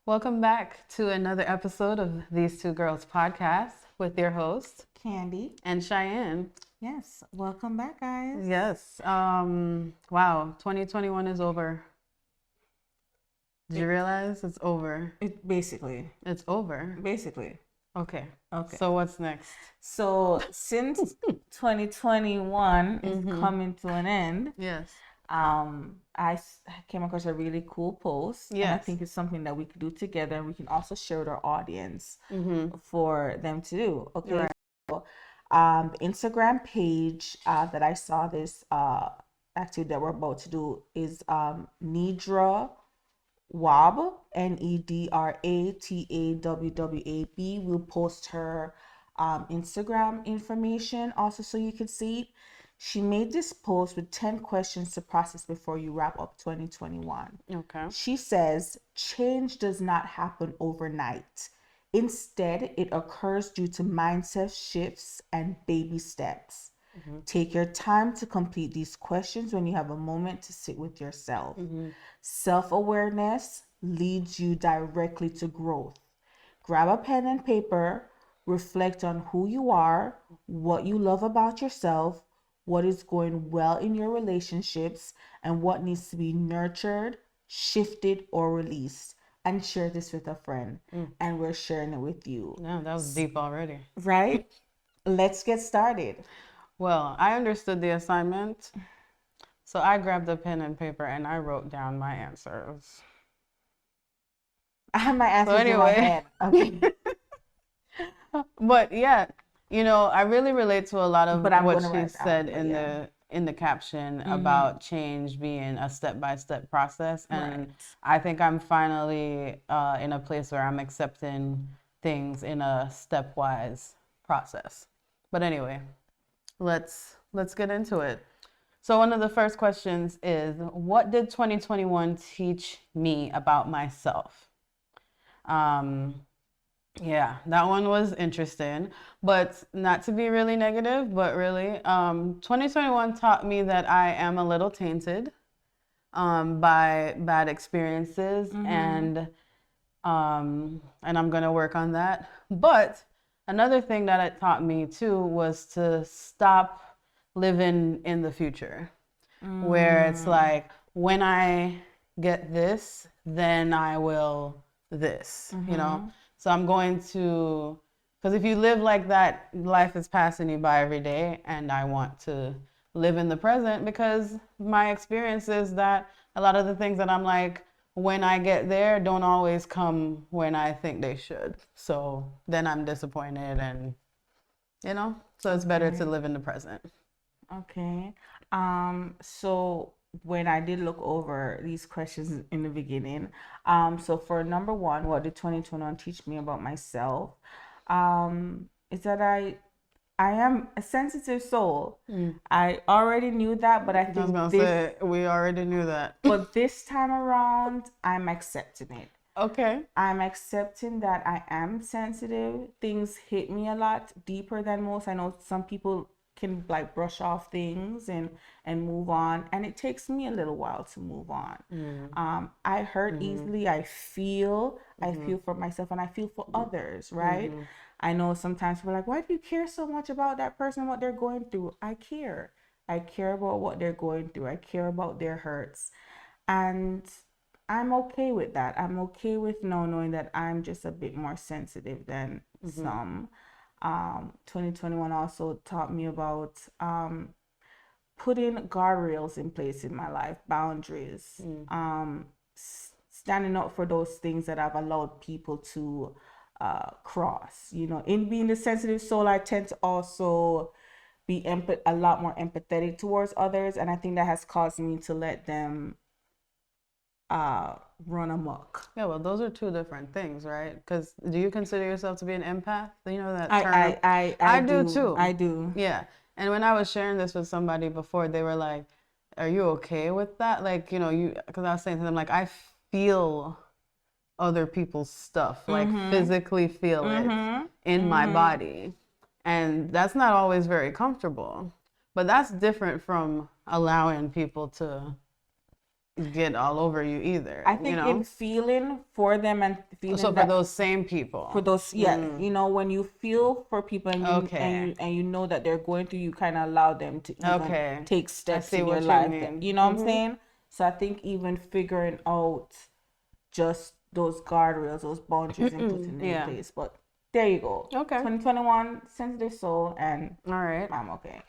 Welcome back to another episode of These Two Girls podcast with your host, Candy. and Cheyenne. Yes, welcome back, guys. Yes. Wow, 2021 is over. Did you realize it's over? Basically. It's over. Basically. Okay. Okay. So what's next? So since 2021 is coming to an end, Yes. I came across a really cool post. And I Yes. think it's something that we could do together, and we can also share with our audience for them to do. Okay. Right. So, the Instagram page that I saw this activity that we're about to do is Nidra Wab, NEDRATAWWAB. We'll post her Instagram information also so you can see it. She made this post with 10 questions to process before you wrap up 2021. Okay. She says, change does not happen overnight. Instead, it occurs due to mindset shifts and baby steps. Take your time to complete these questions when you have a moment to sit with yourself. Self-awareness leads you directly to growth. Grab a pen and paper, reflect on who you are, what you love about yourself, what is going well in your relationships, and what needs to be nurtured, shifted, or released. And share this with a friend. And we're sharing it with you. No, that was deep already. Right? Let's get started. Well, I understood the assignment. So I grabbed a pen and paper and I wrote down my answers. I have my answers in my anyway. head. Okay. But yeah, I really relate to a lot of But I'm what gonna she write down, said but in yeah. the caption about change being a step-by-step process. And Right. I think I'm finally in a place where I'm accepting things in a stepwise process. But anyway, let's get into it. So one of the first questions is, what did 2021 teach me about myself? Yeah, that one was interesting, but not to be really negative, but really, 2021 taught me that I am a little tainted by bad experiences, and I'm gonna work on that. But another thing that it taught me too was to stop living in the future, where it's like, when I get this, then I will this, So I'm going to, because if you live like that, life is passing you by every day, and I want to live in the present because my experience is that a lot of the things that I'm like, when I get there, don't always come when I think they should. So then I'm disappointed, and so it's better to live in the present. Okay. So when I did look over these questions in the beginning, so for number one, what did 2021 teach me about myself? Is that I am a sensitive soul. I already knew that, but I I was think gonna say, we already knew that. but this time around, I'm accepting it. Okay. I'm accepting that I am sensitive. Things hit me a lot deeper than most. I know some people can like brush off things and move on, and it takes me a little while to move on. I hurt easily. I feel for myself, and I feel for others, right? I know sometimes we're like, why do you care so much about that person and what they're going through? I care about what they're going through. I care about their hurts, and I'm okay with that. I'm okay with knowing that I'm just a bit more sensitive than some. 2021 also taught me about putting guardrails in place in my life, boundaries, standing up for those things that I've allowed people to cross. In being the sensitive soul, I tend to also be a lot more empathetic towards others, and I think that has caused me to let them run amok. Yeah, well, those are two different things, right? Because do you consider yourself to be an empath? You know that term? I do too. I do. Yeah. And when I was sharing this with somebody before, they were like, are you okay with that? Like, because I was saying to them, like, I feel other people's stuff, like physically feel it in my body. And that's not always very comfortable. But that's different from allowing people to get all over you either. I think in feeling for them and feeling so for those same people. for those, when you feel for people and you, Okay. and you know that they're going through, you kind of allow them to even take steps in your life. And, you know what I'm saying? So I think even figuring out just those guardrails, those boundaries, and putting them in place. But there you go. Okay. 2021, sensitive soul, and All right. I'm okay.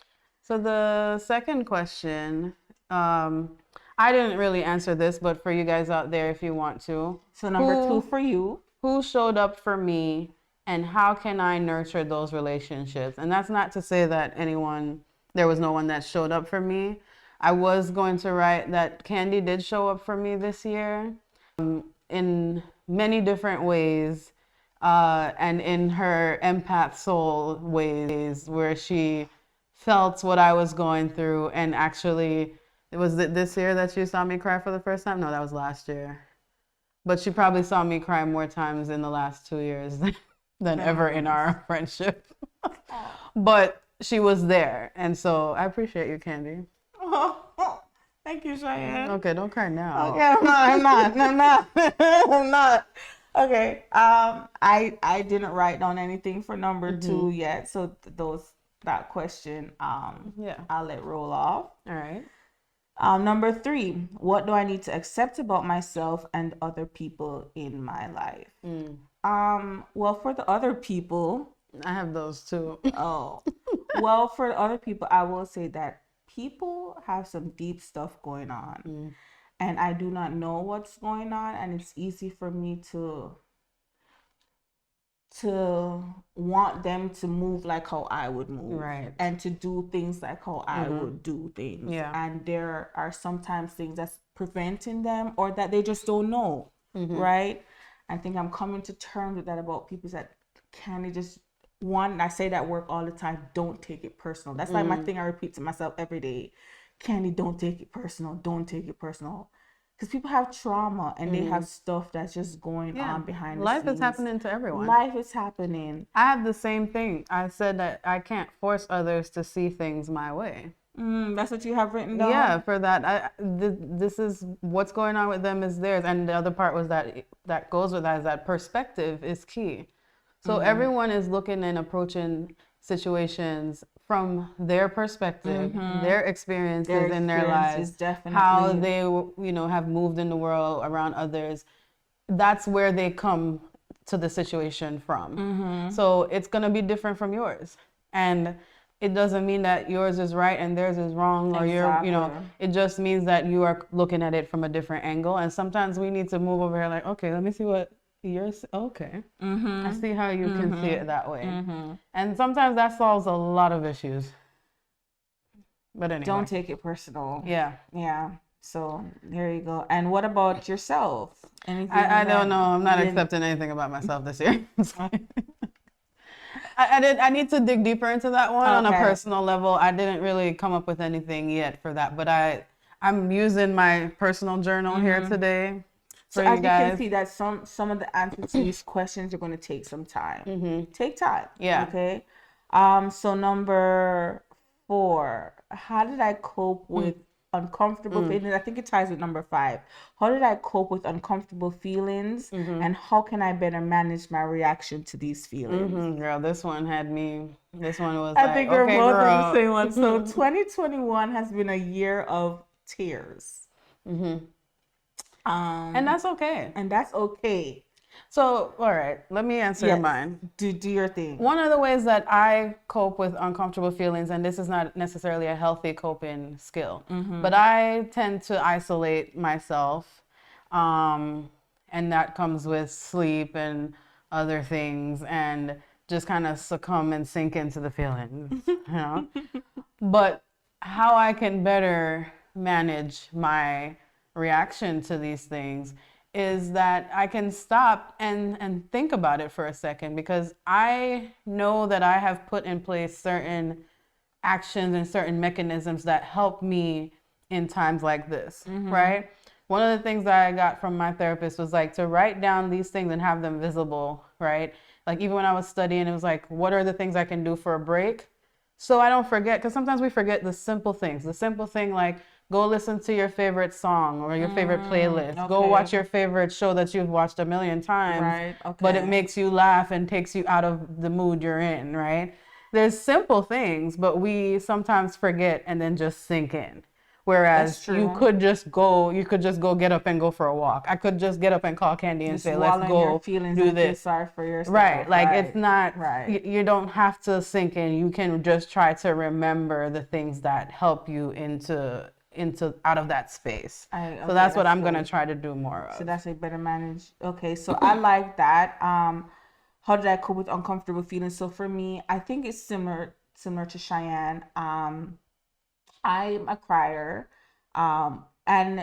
So the second question, I didn't really answer this, but for you guys out there, if you want to. So number 2 for you. Who showed up for me and how can I nurture those relationships? And that's not to say that there was no one that showed up for me. I was going to write that Candy did show up for me this year in many different ways, and in her empath soul ways, where she felt what I was going through. And actually, was it this year that you saw me cry for the first time? No, that was last year. But she probably saw me cry more times in the last 2 years than ever in our friendship. But she was there. And so I appreciate you, Candy. Oh, thank you, Cheyenne. Okay, don't cry now. Okay, I'm not. Okay. I didn't write down anything for number 2 yet. So that question, I'll let roll off. All right. Number 3, what do I need to accept about myself and other people in my life? Well, for the other people, I have those too. Well, for the other people, I will say that people have some deep stuff going on, and I do not know what's going on, and it's easy for me to want them to move like how I would move, right, and to do things like how I would do things. And there are sometimes things that's preventing them, or that they just don't know, right? I think I'm coming to terms with that about people that can just I say that at work all the time, don't take it personal. That's like my thing I repeat to myself every day. Candy, don't take it personal. Don't take it personal. Because people have trauma and they have stuff that's just going on behind the scenes. Life is happening to everyone. Life is happening. I have the same thing. I said that I can't force others to see things my way. That's what you have written down? Yeah, for that. This is what's going on with them is theirs. And the other part was that goes with that is that perspective is key. So everyone is looking and approaching situations from their perspective, their experiences in their lives, definitely. How they have moved in the world around others. That's where they come to the situation from. So it's gonna be different from yours, and it doesn't mean that yours is right and theirs is wrong, or it just means that you are looking at it from a different angle. And sometimes we need to move over here, like, okay, let me see what yours. Okay, I see how you can see it that way, and sometimes that solves a lot of issues. But anyway, don't take it personal. Yeah. So there you go. And what about yourself? I don't know. I'm not accepting anything about myself this year. I need to dig deeper into that one on a personal level. I didn't really come up with anything yet for that, but I'm using my personal journal here today. So as you can see that some of the answers to these questions are going to take some time. Take time. Yeah. Okay. So number 4, how did I cope with uncomfortable feelings? I think it ties with number 5. How did I cope with uncomfortable feelings, and how can I better manage my reaction to these feelings? Girl, this one had me. This one was. I think we're both on the same one. So 2021 has been a year of tears. And that's okay. So, all right, let me answer mine. Do your thing. One of the ways that I cope with uncomfortable feelings, and this is not necessarily a healthy coping skill, but I tend to isolate myself, and that comes with sleep and other things, and just kind of succumb and sink into the feelings, But how I can better manage my reaction to these things is that I can stop and think about it for a second, because I know that I have put in place certain actions and certain mechanisms that help me in times like this, right? One of the things that I got from my therapist was like to write down these things and have them visible, right? Like even when I was studying, it was like, what are the things I can do for a break? So I don't forget, because sometimes we forget the simple things. The simple thing like go listen to your favorite song or your favorite playlist. Go watch your favorite show that you've watched a million times. Right. Okay. But it makes you laugh and takes you out of the mood you're in, right? There's simple things, but we sometimes forget and then just sink in. Whereas you could just go get up and go for a walk. I could just get up and call Candy and Just say, let's go your feelings do and feel this. sorry for yourself. Right. Like it's not, Right. you don't have to sink in. You can just try to remember the things that help you into out of that space. So that's what I'm going to try to do more of. So that's a better manage. Okay. So I like that. How did I cope with uncomfortable feelings? So for me, I think it's similar to Cheyenne. I'm a crier. And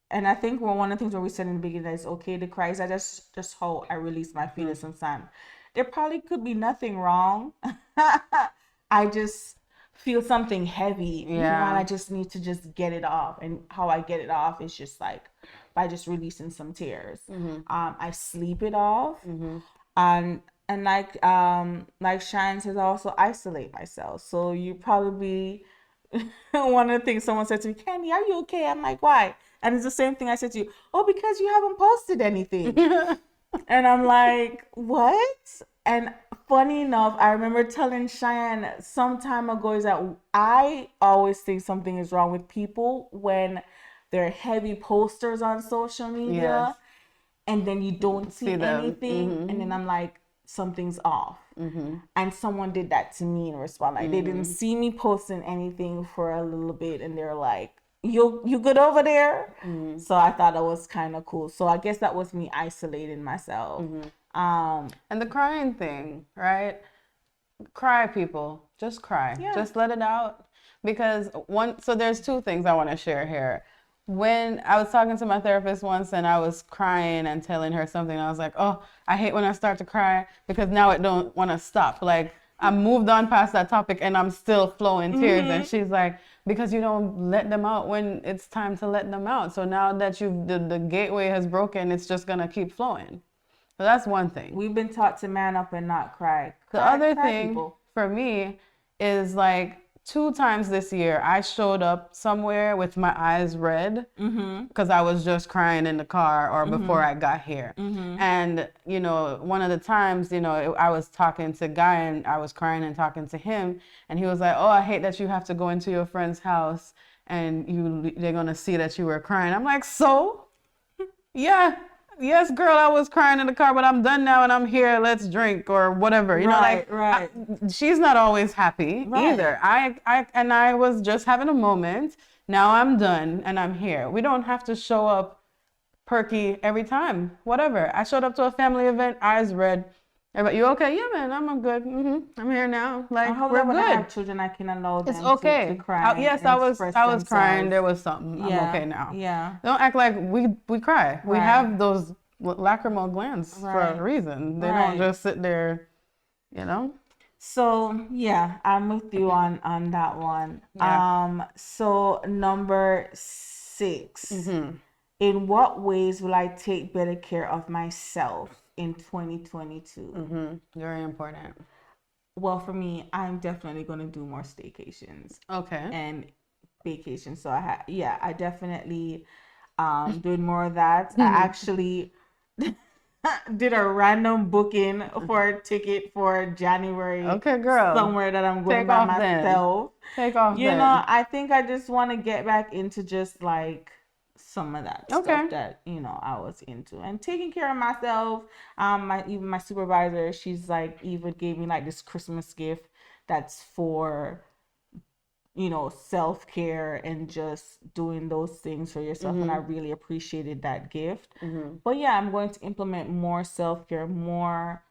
I think one of the things where we said in the beginning that it's okay to cry is that just how I release my feelings sometimes. There probably could be nothing wrong. I just feel something heavy. You know, and I just need to just get it off. And how I get it off is just like by just releasing some tears. I sleep it off. And like Shine says, I also isolate myself. So you probably one of the things someone said to me, Candy, are you okay? I'm like, why? And it's the same thing I said to you. Oh, because you haven't posted anything. And I'm like, what? And funny enough, I remember telling Cheyenne some time ago is that I always think something is wrong with people when they're heavy posters on social media and then you don't see anything. And then I'm like, something's off. And someone did that to me in response. Like they didn't see me posting anything for a little bit and they're like, you good over there? So I thought that was kind of cool. So I guess that was me isolating myself. And the crying thing, right? Cry, people. Just cry. Just let it out. Because so there's two things I want to share here. When I was talking to my therapist once and I was crying and telling her something, I was like, oh, I hate when I start to cry because now it don't want to stop. Like I moved on past that topic and I'm still flowing tears. And she's like, because you don't let them out when it's time to let them out. So now that the gateway has broken, it's just going to keep flowing. So that's one thing. We've been taught to man up and not cry. The other thing for me is like 2 times this year, I showed up somewhere with my eyes red because I was just crying in the car or before I got here. And, you know, one of the times, you know, I was talking to Guy and I was crying and talking to him. And he was like, oh, I hate that you have to go into your friend's house and they're going to see that you were crying. I'm like, so? Yeah. Yes, girl, I was crying in the car, but I'm done now and I'm here. Let's drink or whatever. You know, like she's not always happy either. I was just having a moment. Now I'm done and I'm here. We don't have to show up perky every time. Whatever. I showed up to a family event, eyes red. Everybody, you okay? Yeah, man, I'm good. I'm here now. Like we're good. When I have children, I can allow them to cry. Yes, I was crying. There was something. I'm okay now. Yeah. Don't act like we cry. We have those lacrimal glands for a reason. They don't just sit there, you know. So yeah, I'm with you on that one. Yeah. So number 6. In what ways will I take better care of myself in 2022? Very important. Well, for me, I'm definitely going to do more staycations. Okay. And vacations. So I definitely doing more of that. I actually did a random booking for a ticket for January. Okay, girl. Somewhere that I'm going by myself. Take off. You know, I think I just want to get back into just like some of that stuff that, you know, I was into and taking care of myself. Even my supervisor, she's like, even gave me like this Christmas gift that's for, you know, self-care and just doing those things for yourself. And I really appreciated that gift. But yeah, I'm going to implement more self-care, more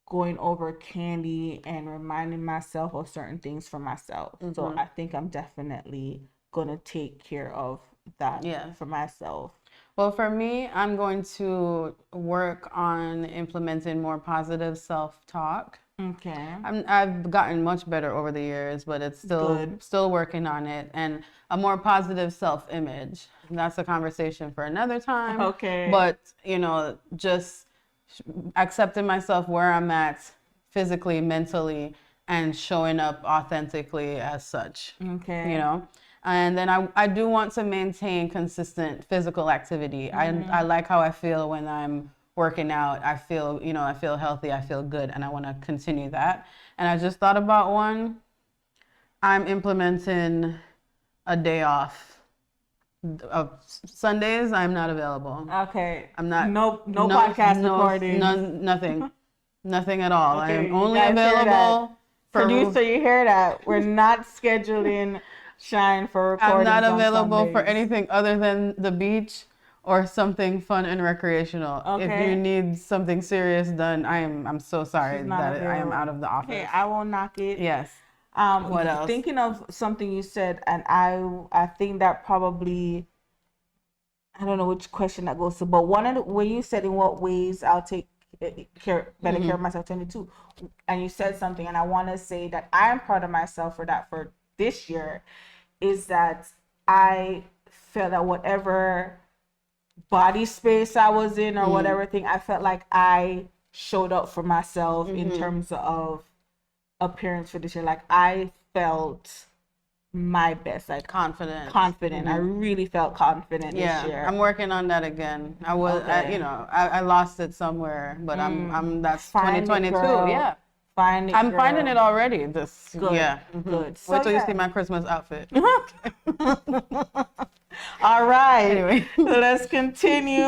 going over Candy and reminding myself of certain things for myself. So I think I'm definitely going to take care of that for myself. Well, for me, I'm going to work on implementing more positive self-talk. Okay. I've gotten much better over the years, but it's still working on it. And a more positive self-image. That's a conversation for another time. Okay. But, you know, just accepting myself where I'm at physically, mentally, and showing up authentically as such. Okay. You know? And then I do want to maintain consistent physical activity. I like how I feel when I'm working out. I feel, I feel healthy, I feel good, and I want to continue that. And I just thought about one. I'm implementing a day off. Of Sundays, I'm not available. Okay. I'm not. No podcast recording. Nothing. Nothing at all. I Okay, am you only guys hear available for. Producer, you hear that? We're not scheduling Shine for I'm recordings not on available for Sundays. anything other than the beach or something fun and recreational. If Okay. you need something serious done, I'm so sorry She's not that I am available. out of the office. Okay, I will knock it. Yes. What else? Thinking of something you said, and I think that probably, I don't know which question that goes to, but one of the, when you said in what ways I'll take better care of myself 22, and you said something, and I want to say that I am proud of myself for that for this year, is that I felt that whatever body space I was in or whatever thing, I felt like I showed up for myself in terms of appearance for this year. Like I felt my best, like Confident. I really felt confident this year. I'm working on that again. I was, Okay. I lost it somewhere, but that's Find it, 2022. girl. Yeah. Find it, I'm girl. finding it already. This, Good, yeah. good. So, Wait till you yeah. see my Christmas outfit. All right. Anyway. Let's continue.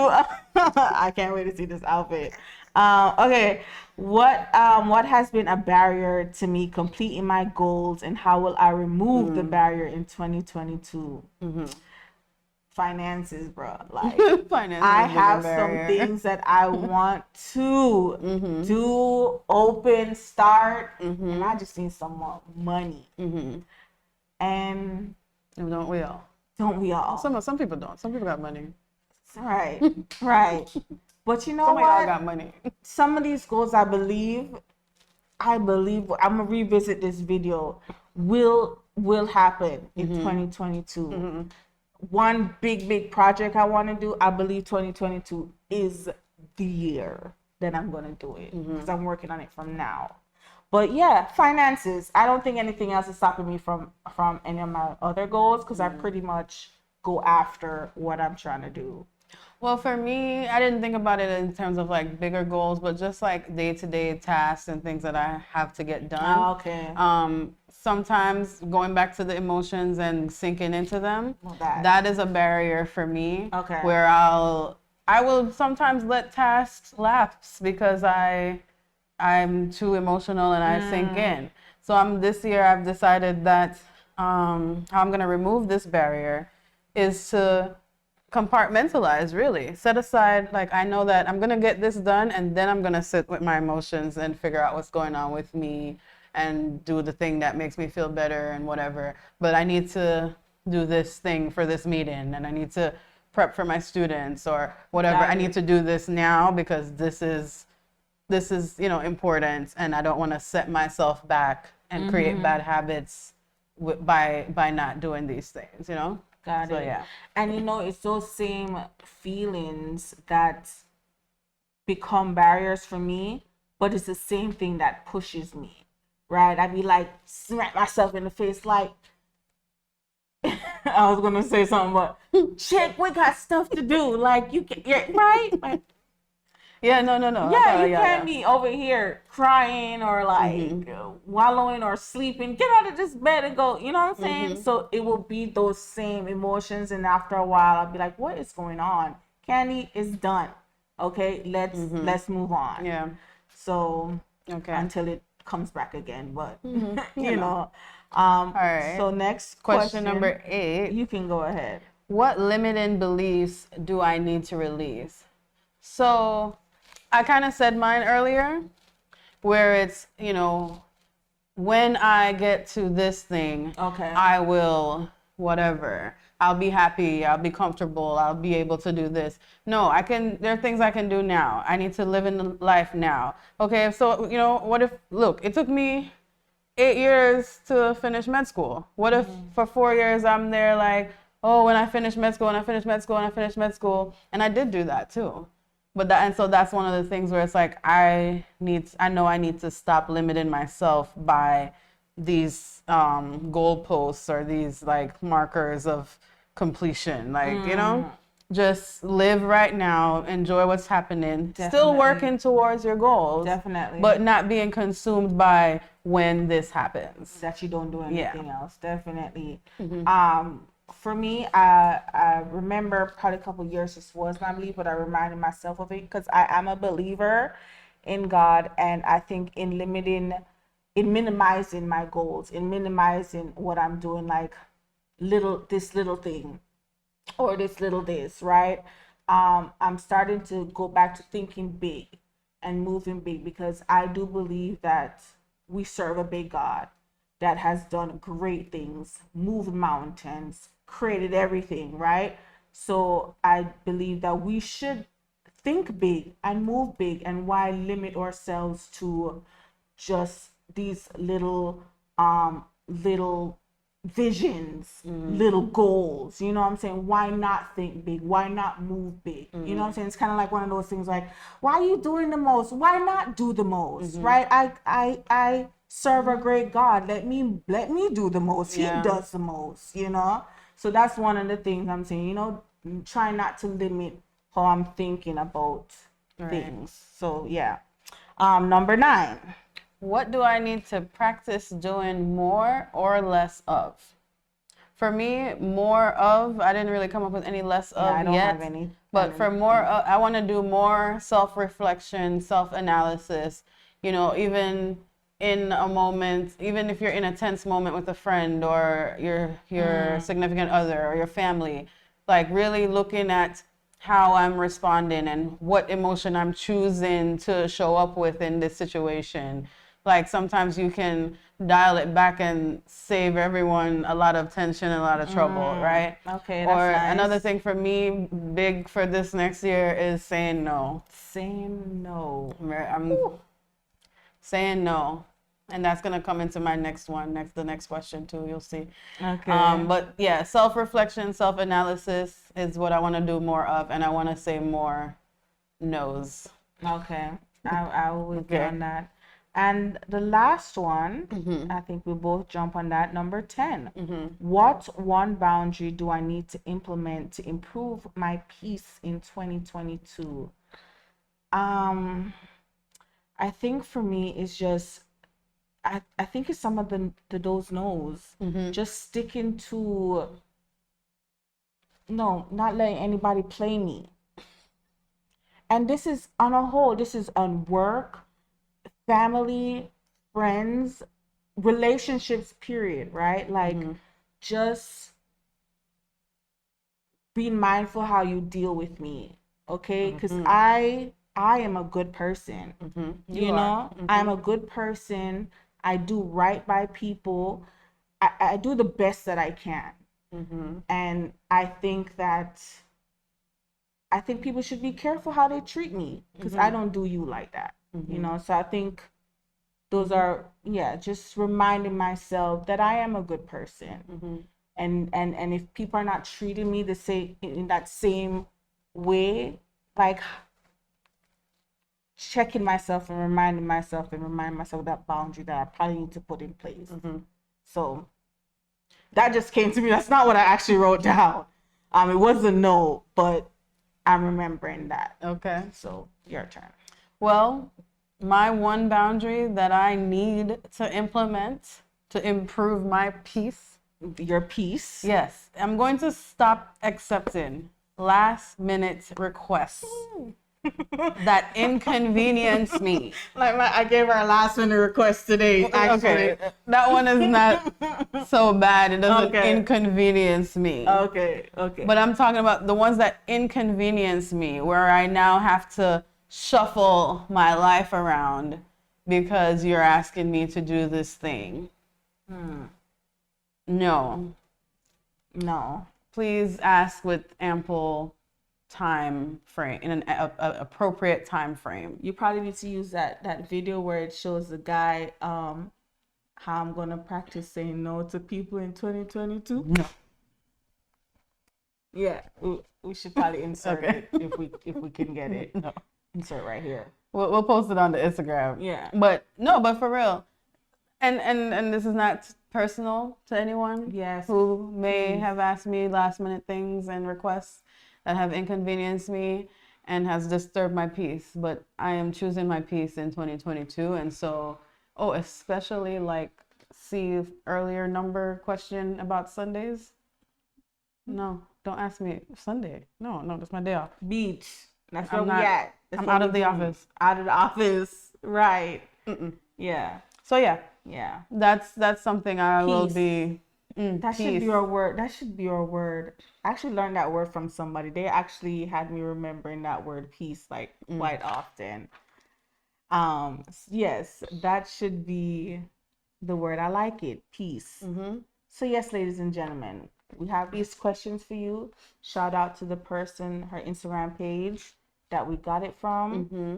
I can't wait to see this outfit. Okay. What has been a barrier to me completing my goals, and how will I remove the barrier in 2022? Finances, bro. Like Finance I is a bigger have some barrier. things that I want to do, open, start, and I just need some more money. And Don't we all? don't we all? Some people don't. Some people got money. Right, right. But you know Some of y'all what? got money. Some of these goals, I believe, I'm gonna revisit this video, will happen in 2022. One big project I want to do, I believe 2022 is the year that I'm gonna do it, because I'm working on it from now. But yeah, finances. I don't think anything else is stopping me from any of my other goals, because I pretty much go after what I'm trying to do. Well, for me, I didn't think about it in terms of like bigger goals, but just like day-to-day tasks and things that I have to get done. Okay. Sometimes going back to the emotions and sinking into them, Well, that- that is a barrier for me. Okay. Where I will sometimes let tasks lapse because I'm too emotional and I sink in. So this year I've decided that how I'm gonna remove this barrier is to compartmentalize, really. Set aside, like, I know that I'm gonna get this done, and then I'm gonna sit with my emotions and figure out what's going on with me and do the thing that makes me feel better and whatever. But I need to do this thing for this meeting, and I need to prep for my students or whatever. Got I it. need to do this now because this is important, and I don't want to set myself back and create bad habits by not doing these things, Got So, it. yeah. And it's those same feelings that become barriers for me, but it's the same thing that pushes me, right? I'd be like, smack myself in the face, like, I was gonna say something, but chick, we got stuff to do. Like, you can, yeah, right? Like, Yeah, no. yeah, you can't be over here crying or like wallowing or sleeping. Get out of this bed and go. You know what I'm saying? So it will be those same emotions, and after a while, I'll be like, "What is going on? Candy is done. Okay, let's move on." Yeah. So Okay. until it comes back again, but You know. All right. So next Question number 8. You can go ahead. What limiting beliefs do I need to release? So I kind of said mine earlier, where it's, when I get to this thing, Okay. I will whatever. I'll be happy. I'll be comfortable. I'll be able to do this. No, there are things I can do now. I need to live in the life now. Okay, so, what if, look, it took me 8 years to finish med school. What if for 4 years I'm there like, oh, when I finish med school, and I did do that too. So that's one of the things where it's like I know I need to stop limiting myself by these goalposts or these like markers of completion. Like, you know, just live right now, enjoy what's happening, still Definitely. working towards your goals, Definitely. but not being consumed by when this happens. That you don't do anything else. Definitely. Mm-hmm. For me, I remember probably a couple years this was my belief, but I reminded myself of it because I am a believer in God, and I think in minimizing my goals, in minimizing what I'm doing, like this little thing or this, right? I'm starting to go back to thinking big and moving big because I do believe that we serve a big God that has done great things, moved mountains, created everything, right? So I believe that we should think big and move big, and why limit ourselves to just these little visions, little goals, you know what I'm saying? Why not think big? Why not move big? You know what I'm saying? It's kind of like one of those things like, why are you doing the most? Why not do the most? Right? I serve a great God. Let me do the most. Yeah. He does the most, you know? So that's one of the things I'm saying, you know, try not to limit how I'm thinking about things. So yeah. Number 9. What do I need to practice doing more or less of? For me, more of, I didn't really come up with any less of I don't yet. have any. But for more, I want to do more self-reflection, self-analysis, you know, even in a moment, even if you're in a tense moment with a friend or your significant other or your family, like really looking at how I'm responding and what emotion I'm choosing to show up with in this situation. Like sometimes you can dial it back and save everyone a lot of tension and a lot of trouble, right? Okay, that's Or nice. another thing for me, big for this next year, is saying no. Saying no. I'm saying no. And that's gonna come into my next one, the next question too. You'll see. Okay. But yeah, self-reflection, self-analysis is what I want to do more of, and I want to say more no's. Okay. I will Okay. on that. And the last one, I think we both jump on that. Number 10. What one boundary do I need to implement to improve my peace in 2022? I think for me it's just I think it's some of those no's. Just sticking to not letting anybody play me. And this is on a whole, this is on work, family, friends, relationships, period, right? Like just being mindful how you deal with me, okay? Because I am a good person. You know, I'm a good person. I do right by people. I do the best that I can. And I think people should be careful how they treat me, because I don't do you like that. You know, so I think those are, just reminding myself that I am a good person. And if people are not treating me the same, in that same way, like checking myself and reminding myself of that boundary that I probably need to put in place. So that just came to me. That's not what I actually wrote down. It was a no, but I'm remembering that. Okay. So your turn. Well, my one boundary that I need to implement to improve my peace. Your peace. Yes. I'm going to stop accepting last minute requests that inconvenience me. Like I gave her a last minute request today. Actually. Okay. That one is not so bad. It doesn't Okay. inconvenience me. Okay. But I'm talking about the ones that inconvenience me, where I now have to shuffle my life around because you're asking me to do this thing. No. Please ask with ample time frame, in an appropriate time frame. You probably need to use that video where it shows the guy how I'm gonna practice saying no to people in 2022. No. Yeah, we should probably insert Okay. it if we can get it. No. Insert right here. We'll post it on the Instagram. Yeah. But for real, And this is not personal to anyone Yes. who may please. have asked me last minute things and requests that have inconvenienced me and has disturbed my peace. But I am choosing my peace in 2022, and so especially like see earlier number question about Sundays. No, don't ask me Sunday. No, that's my day off. Beach. That's where I'm we not- at. That's I'm what out of we the doing. office. Out of the office. Right. Mm-mm. Yeah. So yeah, Yeah. that's something I will Peace. be. That should be Peace. your word. That should be your word. I actually learned that word from somebody. They actually had me remembering that word peace like quite often. Yes, that should be the word. I like it. Peace. Mm-hmm. So yes, ladies and gentlemen, we have these questions for you. Shout out to the person, her Instagram page that we got it from. Mm-hmm.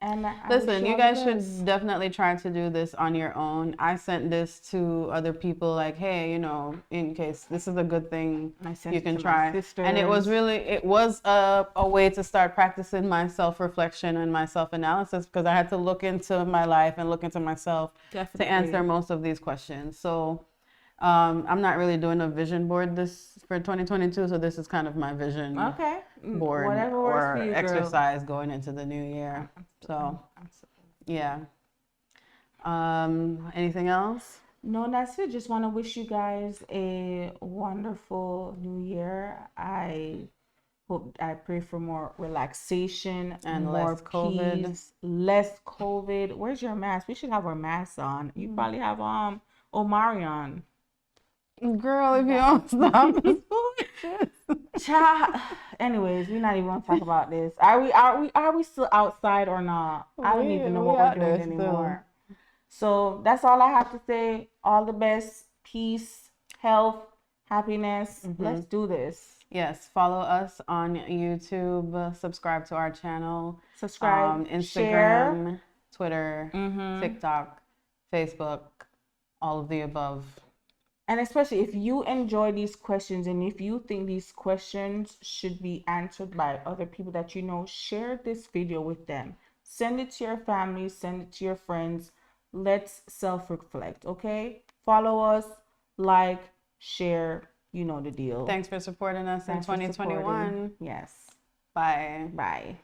And I Listen, wish you all guys the should best. definitely try to do this on your own. I sent this to other people, like, hey, in case this is a good thing, I sent you it can to my try. And it was sisters. a way to start practicing my self-reflection and my self-analysis, because I had to look into my life and look into myself Definitely. to answer most of these questions. So I'm not really doing a vision board this for 2022, so this is kind of my vision Okay. board Whatever works or for you, girl. exercise going into the new year. So yeah. Anything else? No, that's it. Just want to wish you guys a wonderful new year. I pray for more relaxation And more less COVID. peace, less COVID. Where's your mask? We should have our masks on. You probably have Omarion. Girl, if you don't stop this foolishness. Child. Anyways, we're not even gonna talk about this. Are we still outside or not? I don't even know We what we're out doing there still. anymore. So that's all I have to say. All the best, peace, health, happiness. Let's do this. Yes, follow us on YouTube, subscribe to our channel, Subscribe, Instagram, share. Twitter, TikTok, Facebook, all of the above. And especially if you enjoy these questions and if you think these questions should be answered by other people that you know, share this video with them. Send it to your family, send it to your friends. Let's self-reflect, okay? Follow us, like, share, you know the deal. Thanks for supporting us in Thanks for 2021. supporting. Yes. Bye. Bye.